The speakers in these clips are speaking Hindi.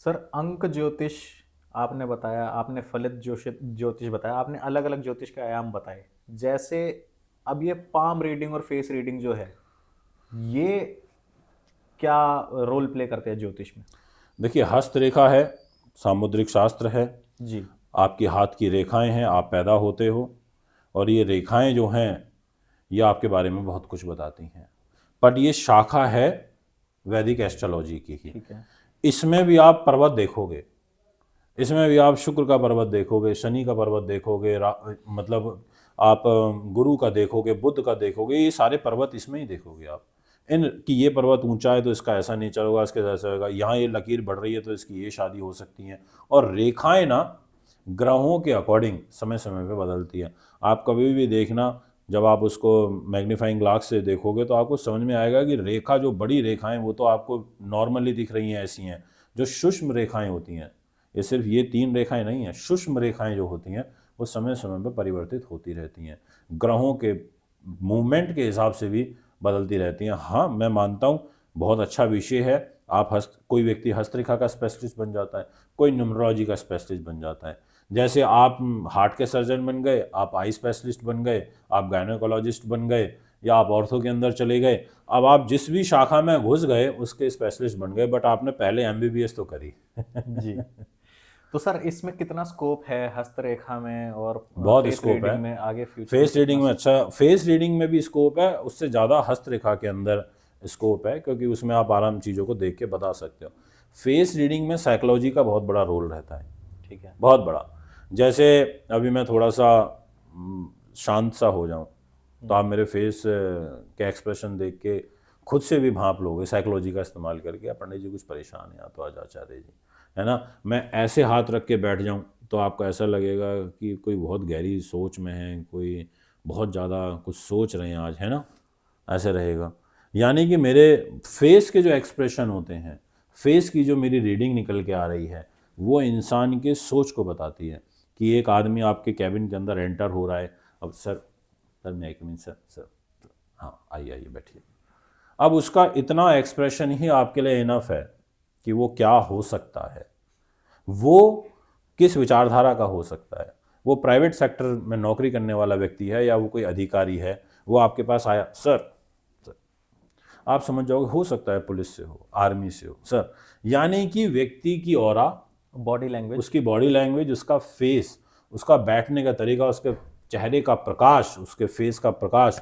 सर अंक ज्योतिष आपने बताया, आपने फलित ज्योतिष बताया, आपने अलग अलग ज्योतिष के आयाम बताए। जैसे अब ये पाम रीडिंग और फेस रीडिंग जो है, ये क्या रोल प्ले करते हैं ज्योतिष में? देखिए, हस्तरेखा है, सामुद्रिक शास्त्र है। जी। आपकी हाथ की रेखाएं हैं, आप पैदा होते हो, और ये रेखाएं जो हैं ये आपके बारे में बहुत कुछ बताती हैं। बट ये शाखा है वैदिक एस्ट्रोलॉजी की ही। ठीक है। इसमें भी आप पर्वत देखोगे, इसमें भी आप शुक्र का पर्वत देखोगे, शनि का पर्वत देखोगे, मतलब आप गुरु का देखोगे, बुध का देखोगे, ये सारे पर्वत इसमें ही देखोगे आप। इन कि ये पर्वत ऊंचा है तो इसका ऐसा नेचर होगा, इसके ऐसा होगा, यहाँ ये लकीर बढ़ रही है तो इसकी ये शादी हो सकती है। और रेखाएं ना ग्रहों के अकॉर्डिंग समय समय पे बदलती है। आप कभी भी देखना, जब आप उसको मैग्नीफाइंग ग्लास से देखोगे तो आपको समझ में आएगा कि रेखा, जो बड़ी रेखाएं वो तो आपको नॉर्मली दिख रही हैं, ऐसी हैं। जो सूक्ष्म रेखाएं होती हैं, ये सिर्फ ये 3 रेखाएं नहीं हैं, सूक्ष्म रेखाएं जो होती हैं वो समय समय पर परिवर्तित होती रहती हैं, ग्रहों के मूवमेंट के हिसाब से भी बदलती रहती हैं। हाँ, मैं मानता हूँ बहुत अच्छा विषय है। आप कोई व्यक्ति हस्तरेखा का स्पेशलिस्ट बन जाता है, कोई न्यूमरोलॉजी का स्पेशलिस्ट बन जाता है। जैसे आप हार्ट के सर्जन बन गए, आप आई स्पेशलिस्ट बन गए, आप गायनोकोलॉजिस्ट बन गए, या आप ऑर्थो के अंदर चले गए। अब आप जिस भी शाखा में घुस गए उसके स्पेशलिस्ट बन गए, बट आपने पहले एमबीबीएस तो करी। जी। तो सर इसमें कितना स्कोप है हस्तरेखा में और बहुत फेस स्कोप है। रीडिंग में आगे फ्यूचर में फेस कितना रीडिंग में अच्छा, फेस रीडिंग में भी स्कोप है, उससे ज़्यादा हस्तरेखा के अंदर स्कोप है, क्योंकि उसमें आप आराम चीज़ों को देख के बता सकते हो। फेस रीडिंग में साइकोलॉजी का बहुत बड़ा रोल रहता है, ठीक है। बहुत बड़ा। जैसे अभी मैं थोड़ा सा शांत सा हो जाऊं तो आप मेरे फेस के एक्सप्रेशन देख के खुद से भी भांप लोगे, साइकोलॉजी का इस्तेमाल करके, पंडित जी कुछ परेशान है तो आज आचार्य जी, है ना। मैं ऐसे हाथ रख के बैठ जाऊं तो आपको ऐसा लगेगा कि कोई बहुत गहरी सोच में है, कोई बहुत ज़्यादा कुछ सोच रहे हैं आज, है ना, ऐसे रहेगा। यानी कि मेरे फेस के जो एक्सप्रेशन होते हैं, फेस की जो मेरी रीडिंग निकल के आ रही है, वो इंसान के सोच को बताती है। कि एक आदमी आपके कैबिन के अंदर एंटर हो रहा है। अब सर, सर मैं एक मिनट, सर सर, हाँ आइए आइए बैठिए। अब उसका इतना एक्सप्रेशन ही आपके लिए इनफ है कि वो क्या हो सकता है, वो किस विचारधारा का हो सकता है। वो प्राइवेट सेक्टर में नौकरी करने वाला व्यक्ति है या वो कोई अधिकारी है, वो आपके पास आया, सर, आप समझ जाओगे हो सकता है पुलिस से हो, आर्मी से हो, सर। यानी कि व्यक्ति की ऑरा, बॉडी लैंग्वेज। उसकी बॉडी लैंग्वेज, उसका फेस, उसका बैठने का तरीका, उसके चेहरे का प्रकाश, उसके फेस का प्रकाश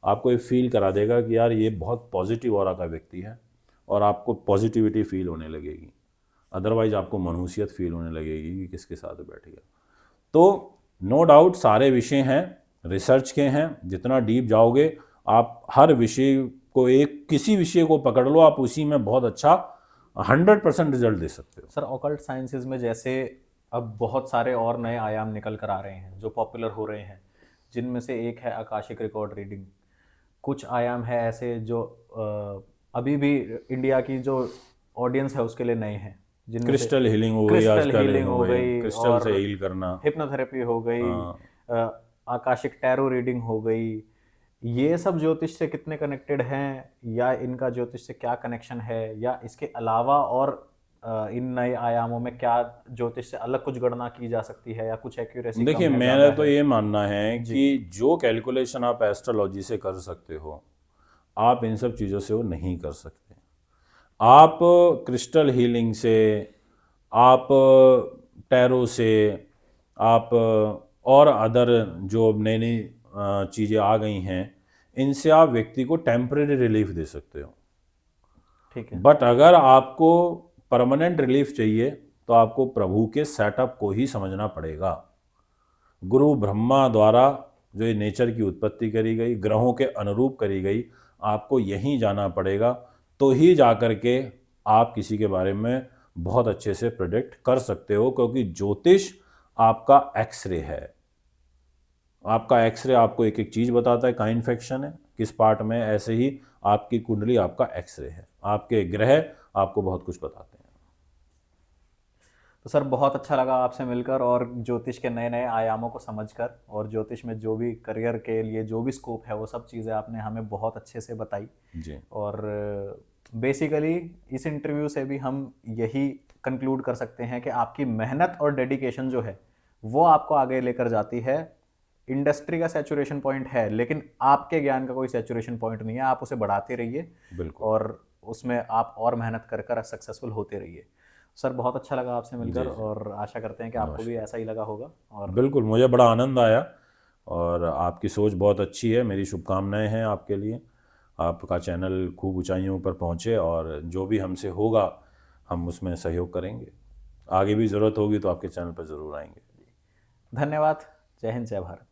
आपको ये फील करा देगा कि यार ये बहुत पॉजिटिव ऑरा का व्यक्ति है, और आपको पॉजिटिविटी फील होने लगेगी। अदरवाइज आपको मनहूसियत फील होने लगेगी कि किसके साथ बैठ गया। तो नो डाउट सारे विषय हैं, रिसर्च के हैं, जितना डीप जाओगे आप हर विषय को, एक किसी विषय को पकड़ लो, आप उसी में बहुत अच्छा 100% रिजल्ट दे सकते हो। सर ऑकल्ट साइंसेज में जैसे अब बहुत सारे और नए आयाम निकल कर आ रहे हैं जो पॉपुलर हो रहे हैं, जिनमें से एक है आकाशिक रिकॉर्ड रीडिंग। कुछ आयाम है ऐसे जो अभी भी इंडिया की जो ऑडियंस है उसके लिए नए हैं, जिनमें से क्रिस्टल हीलिंग हो गई, क्रिस्टल आजकल हीलिंग हो हो गई गई क्रिस्टल और से हील करना। हिप्नोथेरेपी हो गई, हाँ, आकाशिक टैरो रीडिंग हो गई। ये सब ज्योतिष से कितने कनेक्टेड हैं, या इनका ज्योतिष से क्या कनेक्शन है, या इसके अलावा और इन नए आयामों में क्या ज्योतिष से अलग कुछ गणना की जा सकती है, या कुछ एक्यूरेसी देखिए कम है मेरा ज़्यादा तो है? ये मानना है जी। कि जो कैलकुलेशन आप एस्ट्रोलॉजी से कर सकते हो, आप इन सब चीज़ों से वो नहीं कर सकते। आप क्रिस्टल हीलिंग से, आप टैरो से, आप और अदर जो नई नई चीज़ें आ गई हैं, इनसे आप व्यक्ति को टेम्परेरी रिलीफ दे सकते हो। ठीक है। बट अगर आपको परमानेंट रिलीफ चाहिए तो आपको प्रभु के सेटअप को ही समझना पड़ेगा। गुरु ब्रह्मा द्वारा जो ये नेचर की उत्पत्ति करी गई, ग्रहों के अनुरूप करी गई, आपको यहीं जाना पड़ेगा। तो ही जाकर के आप किसी के बारे में बहुत अच्छे से प्रेडिक्ट कर सकते हो, क्योंकि ज्योतिष आपका एक्सरे है। आपका एक्सरे आपको एक एक चीज़ बताता है, कहाँ इन्फेक्शन है, किस पार्ट में। ऐसे ही आपकी कुंडली आपका एक्सरे है, आपके ग्रह आपको बहुत कुछ बताते हैं। तो सर बहुत अच्छा लगा आपसे मिलकर, और ज्योतिष के नए नए आयामों को समझकर, और ज्योतिष में जो भी करियर के लिए जो भी स्कोप है वो सब चीज़ें आपने हमें बहुत अच्छे से बताई। जी। और बेसिकली इस इंटरव्यू से भी हम यही कंक्लूड कर सकते हैं कि आपकी मेहनत और डेडिकेशन जो है वो आपको आगे लेकर जाती है। इंडस्ट्री का सैचुरेशन पॉइंट है, लेकिन आपके ज्ञान का कोई सैचुरेशन पॉइंट नहीं है, आप उसे बढ़ाते रहिए बिल्कुल। और उसमें आप और मेहनत कर कर सक्सेसफुल होते रहिए। सर बहुत अच्छा लगा आपसे मिलकर, जी जी। और आशा करते हैं कि आपको भी नमस्कार। ऐसा ही लगा होगा। और बिल्कुल, मुझे बड़ा आनंद आया, और आपकी सोच बहुत अच्छी है। मेरी शुभकामनाएं हैं आपके लिए। आपका चैनल खूब ऊंचाइयों पर पहुंचे, और जो भी हमसे होगा हम उसमें सहयोग करेंगे। आगे भी ज़रूरत होगी तो आपके चैनल पर ज़रूर आएंगे। धन्यवाद। जय हिंद, जय भारत।